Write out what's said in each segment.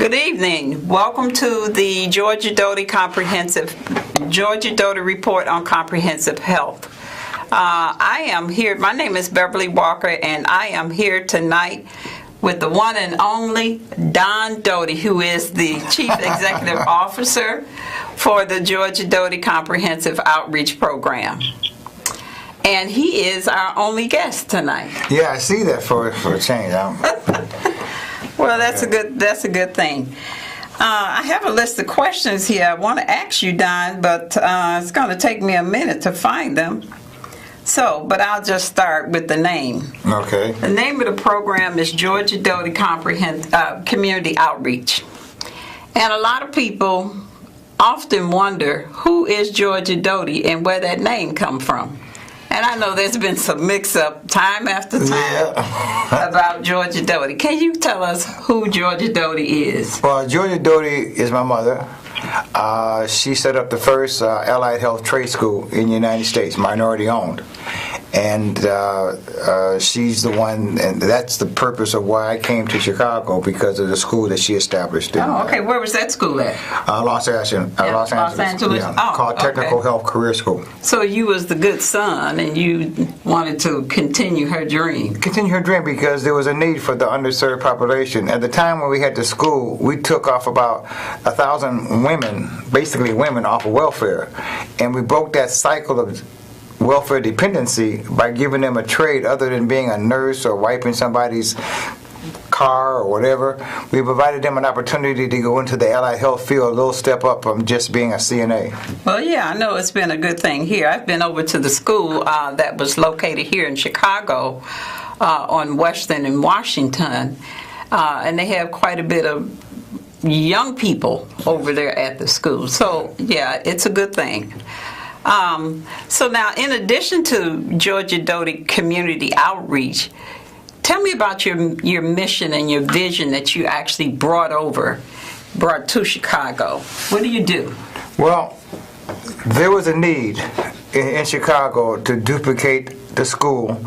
Good evening. Welcome to the Georgia Doty Report on Comprehensive Health. I am here. My name is Beverly Walker, and I am here tonight with the one and only Don Doty, who is the Chief Executive Officer for the Georgia Doty Comprehensive Outreach Program. And he is our only guest tonight. Yeah, I see that for a change. Well, that's a good thing. I have a list of questions here I want to ask you, Don, but it's going to take me a minute to find them. But I'll just start with the name. Okay. The name of the program is Georgia Doty Community Outreach. And a lot of people often wonder who is Georgia Doty and where that name come from. And I know there's been some mix-up time after time about Georgia Doty. Can you tell us who Georgia Doty is? Well, Georgia Doty is my mother. She set up the first allied health trade school in the United States, minority-owned. And she's the one, and that's the purpose of why I came to Chicago, because of the school that she established. Oh, okay. Where was that school at? Los Angeles. Los Angeles. Yeah, called Technical Health Career School. So you was the good son, and you wanted to continue her dream. Continue her dream because there was a need for the underserved population. At the time when we had the school, we took off about 1,000 women, basically women, off of welfare, and we broke that cycle of welfare dependency by giving them a trade other than being a nurse or wiping somebody's car or whatever. We provided them an opportunity to go into the allied health field, a little step up from just being a CNA. Well, yeah, I know it's been a good thing here. I've been over to the school that was located here in Chicago on Western and Washington, and they have quite a bit of young people over there at the school. So, yeah, it's a good thing. So now, in addition to Georgia Doty Community Outreach, tell me about your mission and your vision that you actually brought to Chicago. What do you do? Well, there was a need in Chicago to duplicate the school.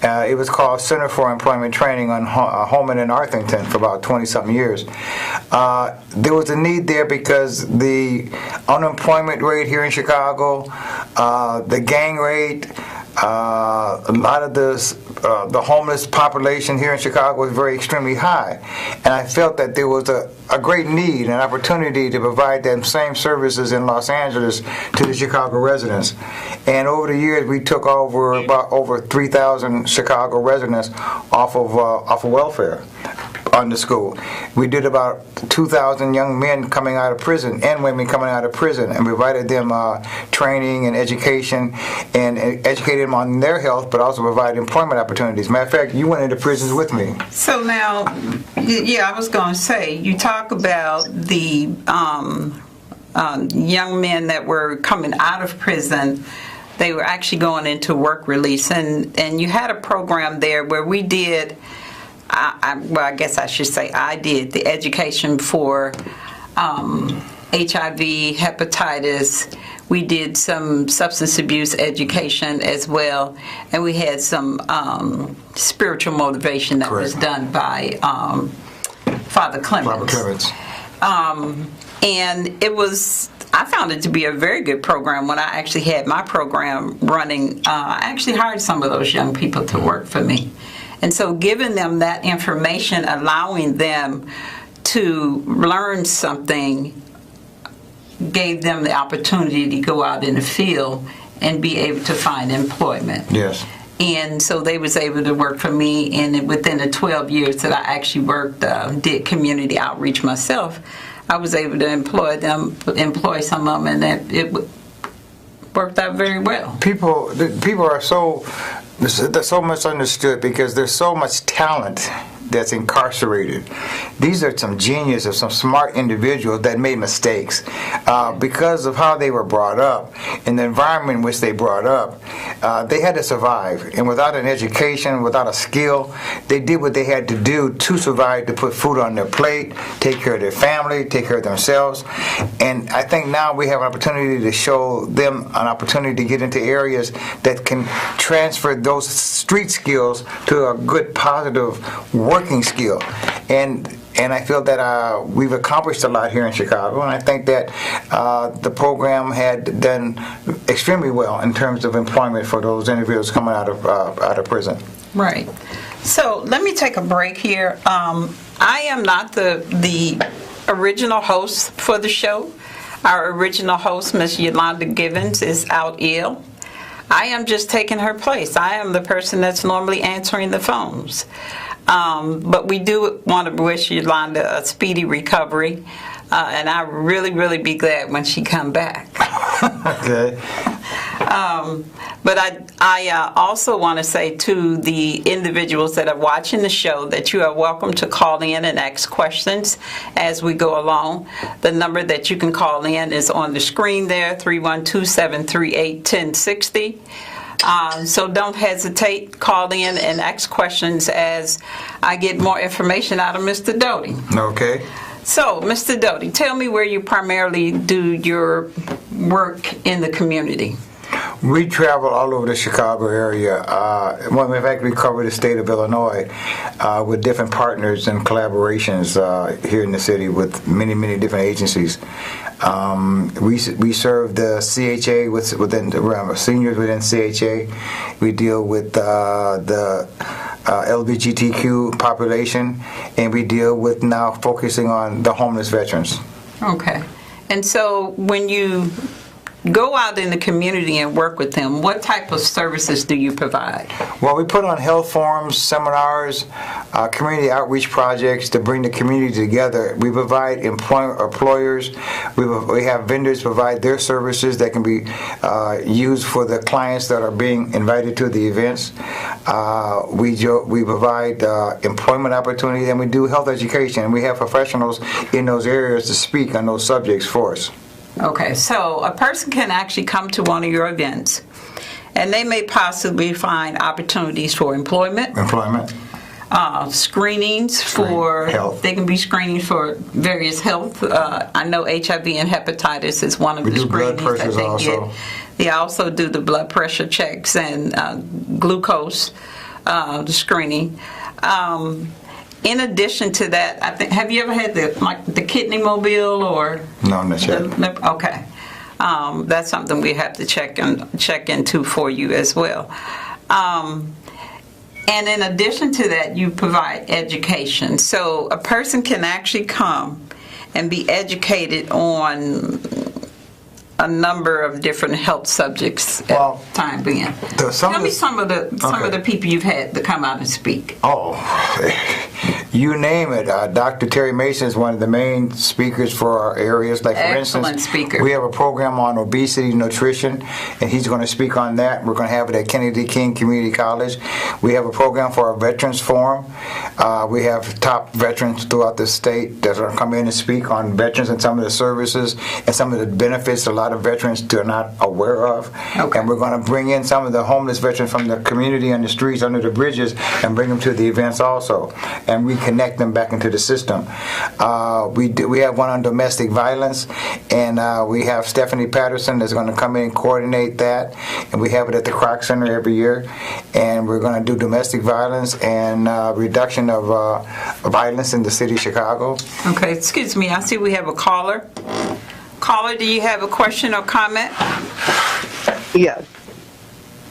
It was called Center for Employment Training on Holman and Arthington for about 20-something years. There was a need there because the unemployment rate here in Chicago, the gang rate, a lot of the homeless population here in Chicago was very extremely high. And I felt that there was a great need, an opportunity to provide them same services in Los Angeles to the Chicago residents. And over the years, we took over 3,000 Chicago residents off of welfare on the school. We did about 2,000 young men coming out of prison and women coming out of prison, and provided them training and education, and educated them on their health, but also provided employment opportunities. Matter of fact, you went into prisons with me. So now, yeah, I was going to say, you talk about the young men that were coming out of prison. They were actually going into work release, and you had a program there where we did, I guess I should say I did, the education for HIV, hepatitis. We did some substance abuse education as well, and we had some spiritual motivation that was done by Father Clements. And I found it to be a very good program. When I actually had my program running, I actually hired some of those young people to work for me. And so giving them that information, allowing them to learn something, gave them the opportunity to go out in the field and be able to find employment. Yes. And so they was able to work for me, and within the 12 years that I actually did community outreach myself, I was able to employ some of them, and it worked out very well. People are so misunderstood because there's so much talent that's incarcerated. These are some geniuses, some smart individuals that made mistakes because of how they were brought up and the environment in which they brought up. They had to survive, and without an education, without a skill, they did what they had to do to survive, to put food on their plate, take care of their family, take care of themselves. And I think now we have an opportunity to show them an opportunity to get into areas that can transfer those street skills to a good, positive work working skill. And I feel that we've accomplished a lot here in Chicago, and I think that the program had done extremely well in terms of employment for those individuals coming out of prison. Right. So let me take a break here. I am not the original host for the show. Our original host, Ms. Yolanda Givens, is out ill. I am just taking her place. I am the person that's normally answering the phones. But we do want to wish Yolanda a speedy recovery, and I really be glad when she come back. Okay. But I also want to say to the individuals that are watching the show that you are welcome to call in and ask questions as we go along. The number that you can call in is on the screen there, 312-738-1060. So don't hesitate, call in and ask questions as I get more information out of Mr. Doty. Okay. So, Mr. Doty, tell me where you primarily do your work in the community. We travel all over the Chicago area. In fact, we cover the state of Illinois with different partners and collaborations here in the city with many different agencies. We serve the CHA within seniors within CHA. We deal with the LGBTQ population, and we deal with now focusing on the homeless veterans. Okay. And so when you go out in the community and work with them, what type of services do you provide? Well, we put on health forums, seminars, community outreach projects to bring the community together. We provide employers. We have vendors provide their services that can be used for the clients that are being invited to the events. We provide employment opportunities, and we do health education. And we have professionals in those areas to speak on those subjects for us. Okay, so a person can actually come to one of your events, and they may possibly find opportunities for employment. Screenings for health. They can be screening for various health. I know HIV and hepatitis is one of the screenings that they get. They also do the blood pressure checks and glucose the screening. In addition to that, I think, have you ever had the kidney mobile or? No, not yet. Okay, that's something we have to check into for you as well. And in addition to that, you provide education, so a person can actually come and be educated on a number of different health subjects at time being. Tell me some of the people you've had to come out and speak. Oh, you name it. Dr. Terry Mason is one of the main speakers for our areas. Like, for Excellent instance, speaker. We have a program on obesity nutrition, and he's going to speak on that. We're going to have it at Kennedy King Community College. We have a program for our Veterans Forum. We have top veterans throughout the state that are going to come in and speak on veterans and some of the services and some of the benefits a lot of veterans are not aware of. Okay. And we're going to bring in some of the homeless veterans from the community on the streets under the bridges and bring them to the events also, and reconnect them back into the system. We have one on domestic violence, and we have Stephanie Patterson that's going to come in and coordinate that, and we have it at the Kroc Center every year, and we're going to do domestic violence and reduction of violence in the city of Chicago. Okay, excuse me, I see we have a caller. Caller, do you have a question or comment? Yes.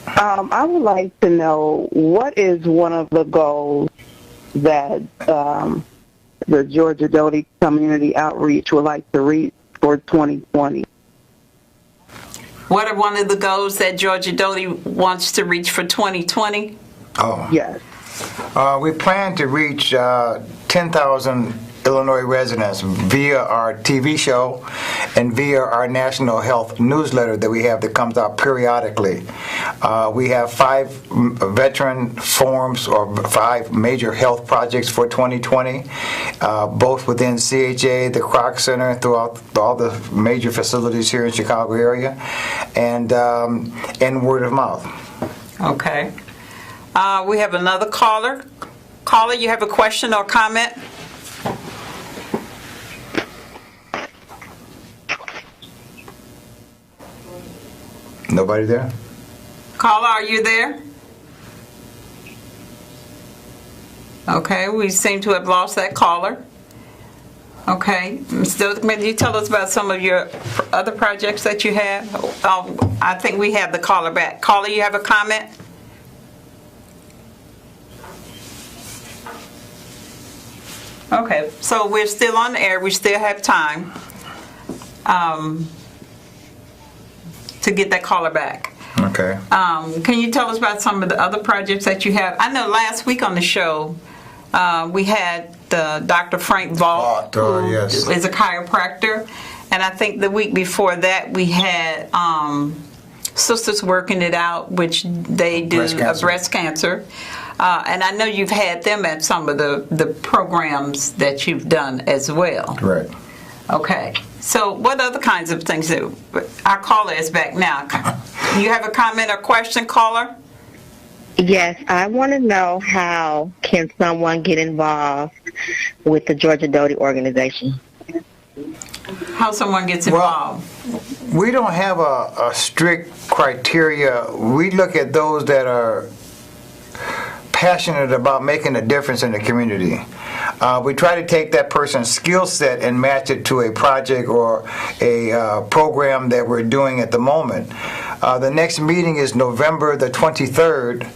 I would like to know, what is one of the goals that the Georgia Doty Community Outreach would like to reach for 2020? What are one of the goals that Georgia Doty wants to reach for 2020? Oh. Yes. We plan to reach 10,000 Illinois residents via our TV show and via our national health newsletter that we have that comes out periodically. We have 5 veteran forums or 5 major health projects for 2020, both within CHA, the Kroc Center, throughout all the major facilities here in Chicago area, and word of mouth. Okay. We have another caller. Caller, you have a question or comment? Nobody there? Caller, are you there? Okay, we seem to have lost that caller. Okay, Ms. Doty, can you tell us about some of your other projects that you have? I think we have the caller back. Caller, you have a comment? Okay, so we're still on the air. We still have time to get that caller back. Okay. Can you tell us about some of the other projects that you have? I know last week on the show, we had Dr. Frank Vaught, who yes. is a chiropractor. And I think the week before that, we had Sisters Working It Out, which they do breast cancer. And I know you've had them at some of the programs that you've done as well. Right. Okay. So what other kinds of things that our caller is back now? You have a comment or question, caller? Yes, I want to know how can someone get involved with the Georgia Doty organization? How someone gets involved? Well, we don't have a strict criteria. We look at those that are passionate about making a difference in the community. We try to take that person's skill set and match it to a project or a program that we're doing at the moment. The next meeting is November the 23rd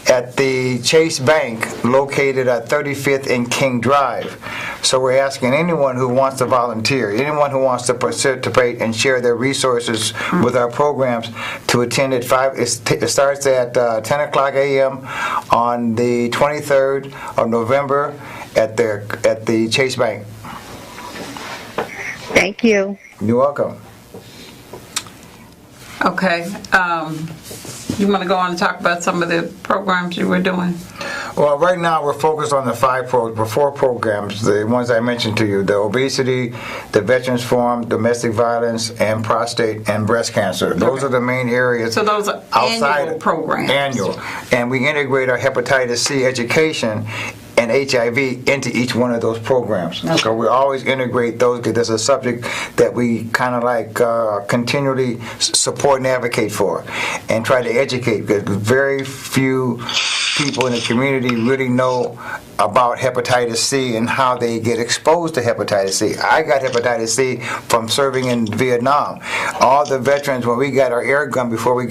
at the Chase Bank, located at 35th and King Drive. So we're asking anyone who wants to volunteer, anyone who wants to participate and share their resources with our programs to attend at 5. It starts at 10 o'clock a.m. on the 23rd of November at the Chase Bank. Thank you. You're welcome. Okay. You want to go on and talk about some of the programs you were doing? Well, right now we're focused on the 4 programs, the ones I mentioned to you: the obesity, the Veterans Forum, domestic violence, and prostate and breast cancer. Those are the main areas. So those are annual programs. Annual. And we integrate our hepatitis C education and HIV into each one of those programs. Okay. So we always integrate those because there's a subject that we kind of like continually support and advocate for and try to educate, because very few people in the community really know about hepatitis C and how they get exposed to hepatitis C. I got hepatitis C from serving in Vietnam. All the veterans, when we got our air gun before we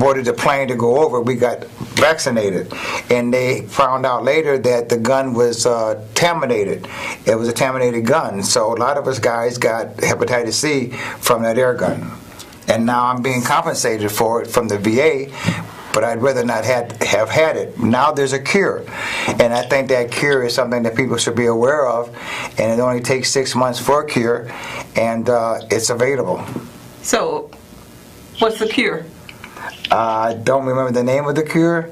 boarded the plane to go over, we got vaccinated, and they found out later that the gun was contaminated. It was a contaminated gun, so a lot of us guys got hepatitis C from that air gun, and now I'm being compensated for it from the VA, but I'd rather not have had it. Now there's a cure, and I think that cure is something that people should be aware of, and it only takes 6 months for a cure, and it's available. So, what's the cure? I don't remember the name of the cure,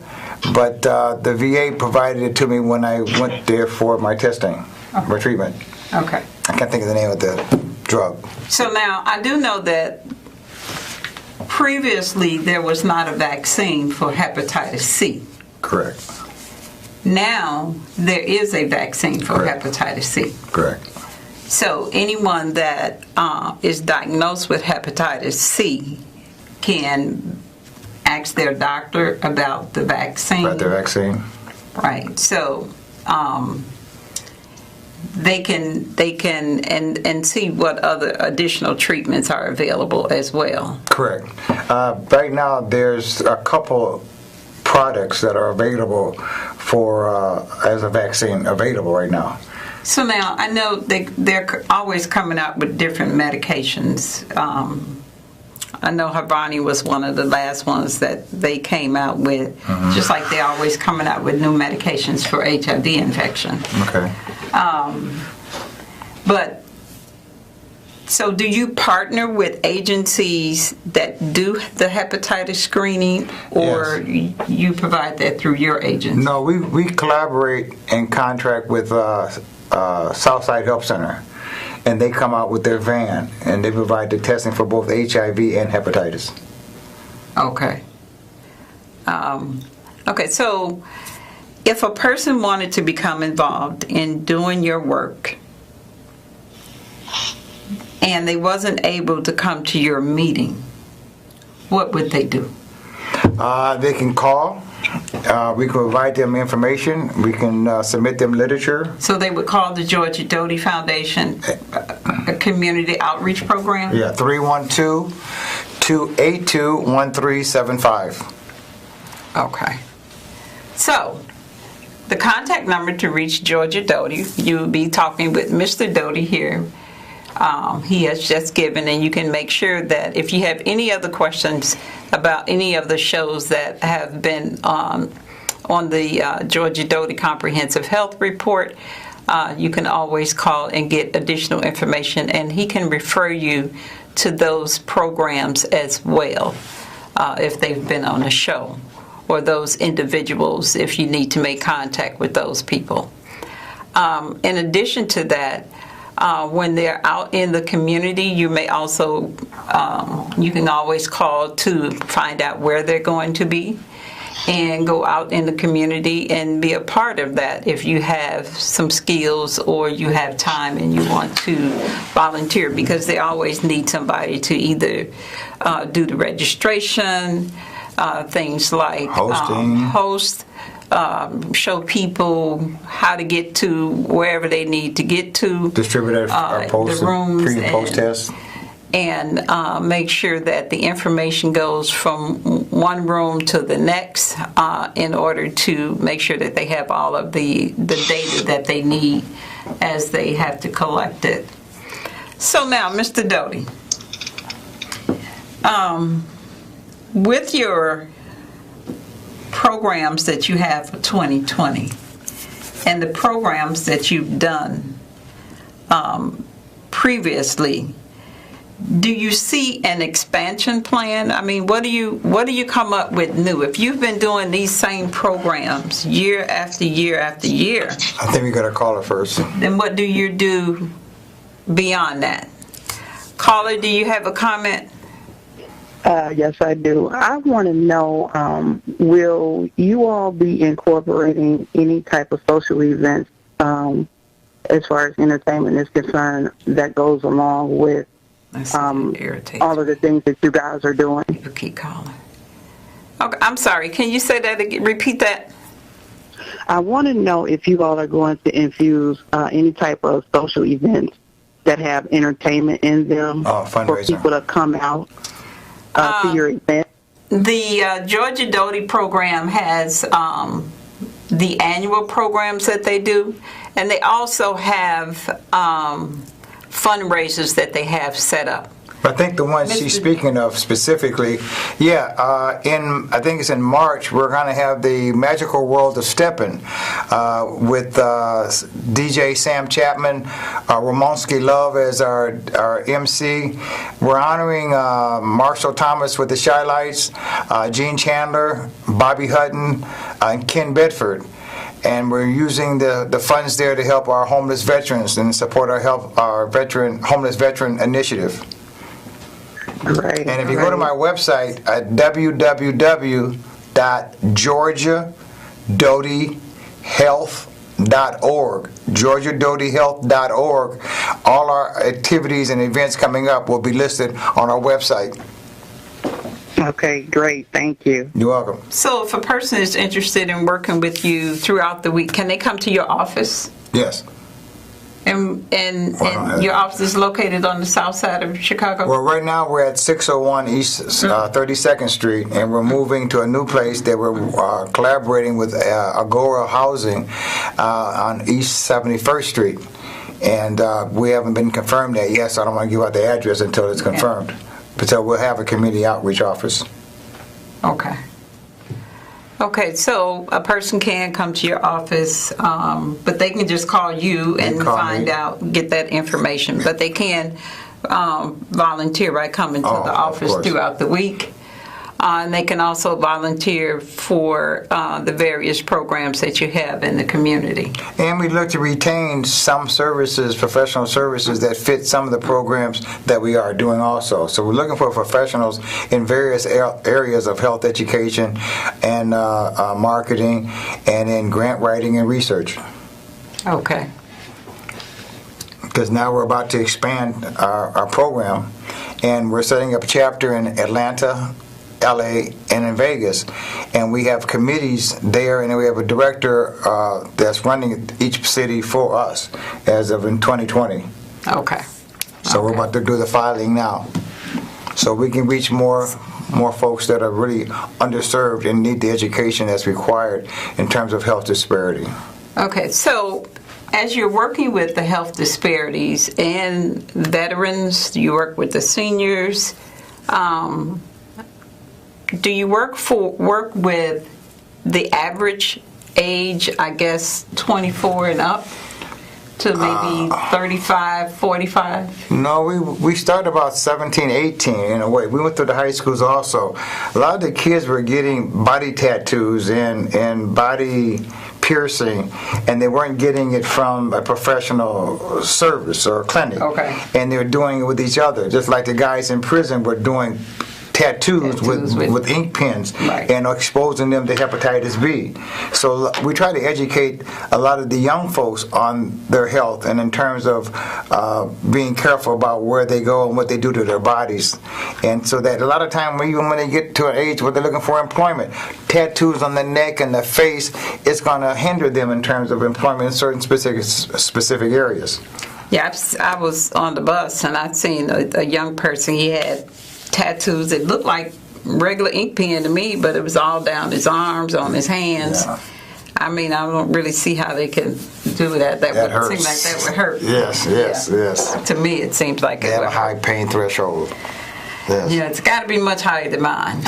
but the VA provided it to me when I went there for my testing, for treatment. Okay. I can't think of the name of the drug. So now, I do know that previously there was not a vaccine for hepatitis C. Correct. Now, there is a vaccine for hepatitis C. Correct. So anyone that is diagnosed with hepatitis C can ask their doctor about the vaccine. About the vaccine. Right. So they can and see what other additional treatments are available as well. Correct. Right now, there's a couple products that are available for as a vaccine available right now. So now I know they're always coming out with different medications. I know Havani was one of the last ones that they came out with, just like they're always coming out with new medications for HIV infection. Okay. But, so do you partner with agencies that do the hepatitis screening, or you provide that through your agency? No, we collaborate and contract with Southside Health Center. And they come out with their van, and they provide the testing for both HIV and hepatitis. Okay. Okay, so if a person wanted to become involved in doing your work and they wasn't able to come to your meeting, what would they do? They can call We can provide them information. We can submit them literature. So they would call the Georgia Doty Foundation a community outreach program? Yeah, 312-282-1375. Okay. So, the contact number to reach Georgia Doty, you will be talking with Mr. Doty here. He has just given, and you can make sure that if you have any other questions about any of the shows that have been on the Georgia Doty Comprehensive Health Report, you can always call and get additional information, and he can refer you to those programs as well if they've been on a show, or those individuals if you need to make contact with those people. In addition to that, when they're out in the community, you may also, you can always call to find out where they're going to be and go out in the community and be a part of that if you have some skills or you have time and you want to volunteer, because they always need somebody to either do the registration, things like host, show people how to get to wherever they need to get to, Distribute our post, the rooms, pre and post tests. and make sure that the information goes from one room to the next in order to make sure that they have all of the data that they need as they have to collect it. So now, Mr. Doty, with your programs that you have for 2020 and the programs that you've done previously, do you see an expansion plan? I mean, what do you come up with new? If you've been doing these same programs year after year after year, I think we got to call her first. then what do you do beyond that? Caller, do you have a comment? Yes, I do. I want to know, will you all be incorporating any type of social events as far as entertainment is concerned that goes along with all of the things that you guys are doing? You keep calling. Okay, I'm sorry. Can you say that again? Repeat that. I want to know if you all are going to infuse any type of social events that have entertainment in them for people to come out to your event. The Georgia Doty program has the annual programs that they do, and they also have fundraisers that they have set up. I think the one she's speaking of specifically, I think it's in March, we're going to have the Magical World of Steppin' with DJ Sam Chapman, Ramonski Love as our MC. We're honoring Marshall Thomas with the Shy Lights, Gene Chandler, Bobby Hutton, and Ken Bedford. And we're using the funds there to help our homeless veterans and support our homeless veteran initiative. Great. And if you go to my website at www.georgiadotyhealth.org, georgiadotyhealth.org, all our activities and events coming up will be listed on our website. Okay, great. Thank you. You're welcome. So if a person is interested in working with you throughout the week, can they come to your office? Yes. And your office is located on the south side of Chicago? Well, right now we're at 601 East 32nd Street, and we're moving to a new place that we're collaborating with Agora Housing on East 71st Street. And we haven't been confirmed that yet, so I don't want to give out the address until it's confirmed. But so we'll have a community outreach office. Okay. Okay, so a person can come to your office, but they can just call you and find out, get that information. But they can volunteer by coming to the office throughout the week. And they can also volunteer for the various programs that you have in the community. And we look to retain some services, professional services that fit some of the programs that we are doing also. So we're looking for professionals in various areas of health education and marketing and in grant writing and research. Okay. Because now we're about to expand our program, and we're setting up a chapter in Atlanta LA and in Vegas, and we have committees there, and then we have a director that's running each city for us as of in 2020. Okay. So we're about to do the filing now, so we can reach more folks that are really underserved and need the education that's required in terms of health disparity. Okay, so as you're working with the health disparities and veterans, you work with the seniors, do you work with the average age, I guess, 24 and up to maybe 35, 45? No, we started about 17, 18 in a way. We went through the high schools also. A lot of the kids were getting body tattoos and body piercing, and they weren't getting it from a professional service or clinic. Okay. And they were doing it with each other, just like the guys in prison were doing tattoos with ink pens, right, and exposing them to hepatitis B. So we try to educate a lot of the young folks on their health and in terms of being careful about where they go and what they do to their bodies. And so that a lot of time, even when they get to an age where they're looking for employment, tattoos on the neck and the face, it's going to hinder them in terms of employment in certain specific areas. Yeah, I was on the bus and I'd seen a young person, he had tattoos. It looked like regular ink pen to me, but it was all down his arms, on his hands. Yeah. I mean, I don't really see how they can do that. That would hurts. seem like that would hurt. Yes. To me, it seems like They it have would a high hurt. pain threshold. Yes. Yeah, it's got to be much higher than mine.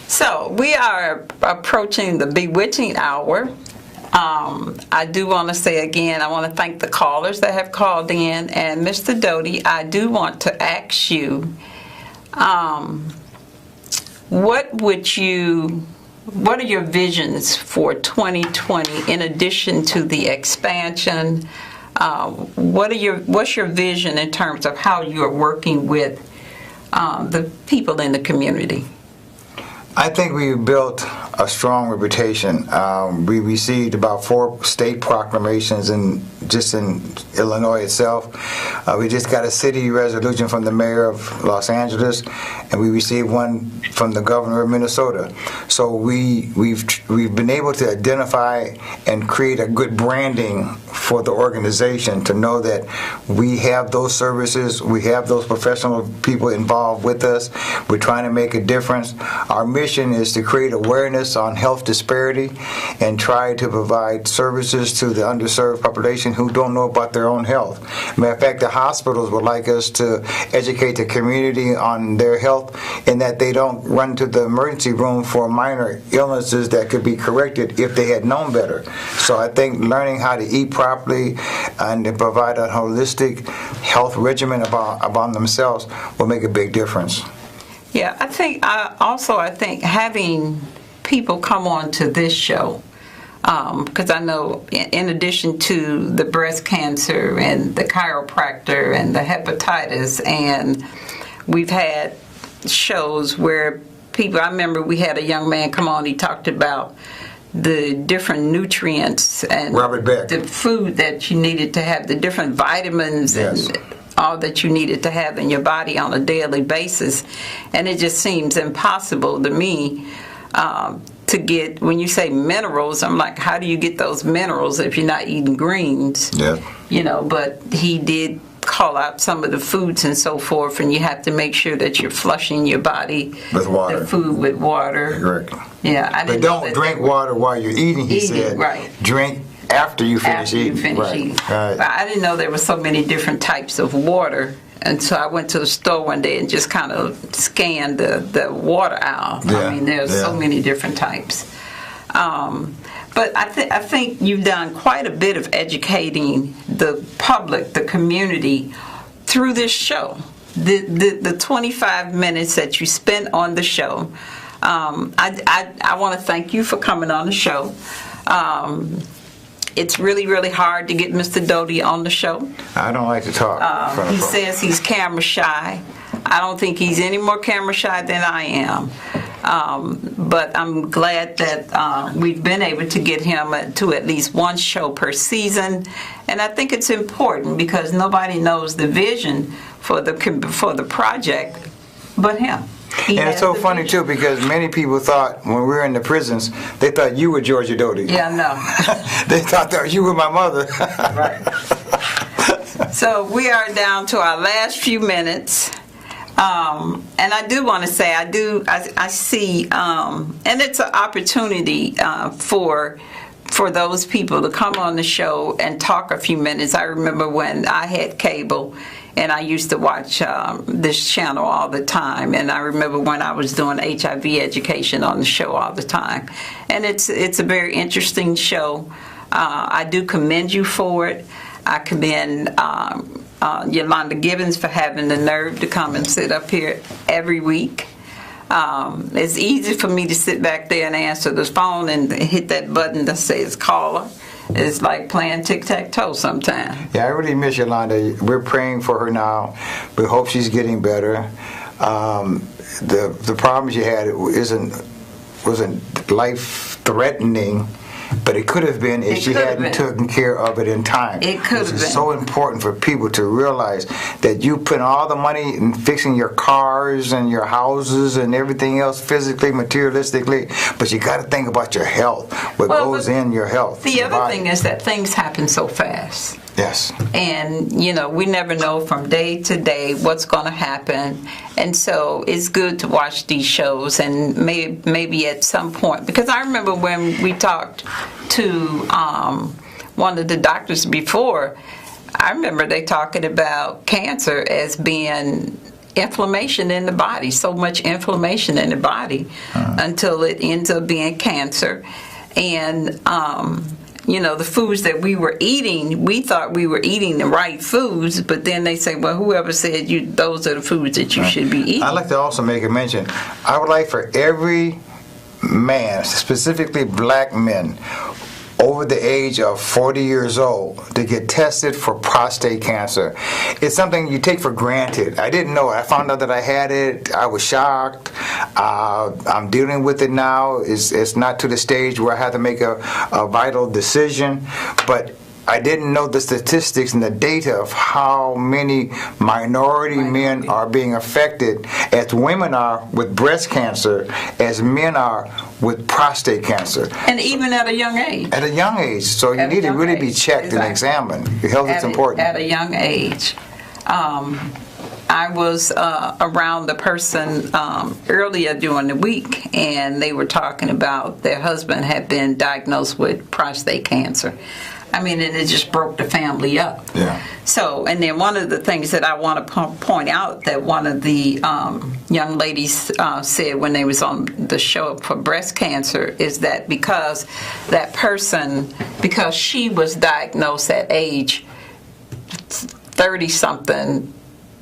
So we are approaching the bewitching hour. I do want to say again, I want to thank the callers that have called in. And Mr. Doty, I do want to ask you, what are your visions for 2020 in addition to the expansion? What's your vision in terms of how you are working with the people in the community? I think we built a strong reputation. We received about 4 state proclamations just in Illinois itself. We just got a city resolution from the mayor of Los Angeles, and we received one from the governor of Minnesota. So we've been able to identify and create a good branding for the organization to know that we have those services, we have those professional people involved with us. We're trying to make a difference. Our mission is to create awareness on health disparity and try to provide services to the underserved population who don't know about their own health. Matter of fact, the hospitals would like us to educate the community on their health in that they don't run to the emergency room for minor illnesses that could be corrected if they had known better. So I think learning how to eat properly and to provide a holistic health regimen about themselves will make a big difference. Yeah, I think having people come on to this show, because I know in addition to the breast cancer and the chiropractor and the hepatitis, and we've had shows where people, I remember we had a young man come on, he talked about the different nutrients and Robert Beck. The food that you needed to have, the different vitamins Yes. and all that you needed to have in your body on a daily basis. And it just seems impossible to me to get, when you say minerals, I'm like, how do you get those minerals if you're not eating greens? Yeah. But he did call out some of the foods and so forth, and you have to make sure that you're flushing your body With water. the food with water. Correct. Yeah, I But didn't know don't that drink water while you're eating, he said. right. Drink after you finish after eating. you finish Right. eating. Right. But I didn't know there were so many different types of water. And so I went to the store one day and just kind of scanned the water aisle. Yeah, I mean, there's so yeah. many different types. But I think you've done quite a bit of educating the public, the community, through this show. The 25 minutes that you spent on the show. I want to thank you for coming on the show. It's really, really hard to get Mr. Doty on the show. I don't like to talk. in front of He folks. says he's camera shy. I don't think he's any more camera shy than I am. But I'm glad that we've been able to get him to at least one show per season. And I think it's important because nobody knows the vision for the project but him. He And has it's so the funny vision. too, because many people thought when we were in the prisons, they thought you were Georgia Doty. Yeah, no. They thought that you were my mother. Right. So we are down to our last few minutes. And I do want to say, I see, and it's an opportunity for those people to come on the show and talk a few minutes. I remember when I had cable and I used to watch this channel all the time, and I remember when I was doing HIV education on the show all the time. And it's a very interesting show. I do commend you for it. I commend Yolanda Gibbons for having the nerve to come and sit up here every week. It's easy for me to sit back there and answer the phone and hit that button that says caller. It's like playing tic-tac-toe sometimes. Yeah, I really miss Yolanda. We're praying for her now. We hope she's getting better. The problem she had wasn't life-threatening, but it could have been if she hadn't taken care of it in time. It could have been. It's so important for people to realize that you put all the money in fixing your cars and your houses and everything else physically, materialistically, but you got to think about your health, what goes in your health. The other thing is that things happen so fast. Yes. And, we never know from day to day what's going to happen. And so it's good to watch these shows and maybe at some point, because I remember when we talked to one of the doctors before, I remember they talking about cancer as being inflammation in the body, so much inflammation in the body until it ends up being cancer. And, the foods that we were eating, we thought we were eating the right foods, but then they say, well, whoever said those are the foods that you should be eating. I'd like to also make a mention. I would like for every man, specifically black men, over the age of 40 years old to get tested for prostate cancer. It's something you take for granted. I didn't know it. I found out that I had it. I was shocked. I'm dealing with it now. It's not to the stage where I have to make a vital decision, but I didn't know the statistics and the data of how many minority men are being affected, as women are with breast cancer, as men are with prostate cancer. And even at a young age. At a young age. So you need to really be checked and examined. Your health is important. At a young age. I was around the person earlier during the week, and they were talking about their husband had been diagnosed with prostate cancer. I mean, and it just broke the family up. Yeah. So, and then one of the things that I want to point out that one of the young ladies said when they was on the show for breast cancer is that because she was diagnosed at age 30-something,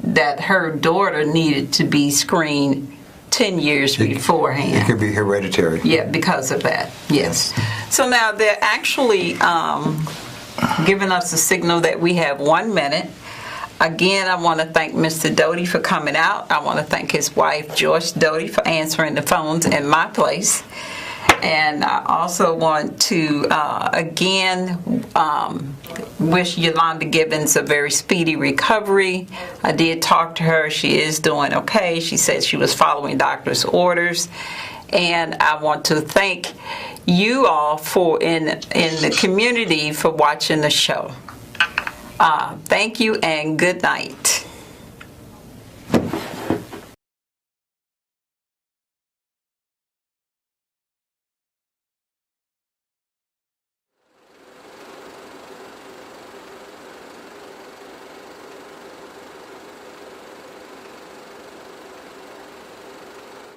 that her daughter needed to be screened 10 years beforehand. It could be hereditary. Yeah, because of that, yes. So now they're actually giving us a signal that we have 1 minute. Again, I want to thank Mr. Doty for coming out. I want to thank his wife, Joyce Doty, for answering the phones in my place. And I also want to, again, wish Yolanda Gibbons a very speedy recovery. I did talk to her. She is doing okay. She said she was following doctor's orders. And I want to thank you all in the community for watching the show. Thank you and good night.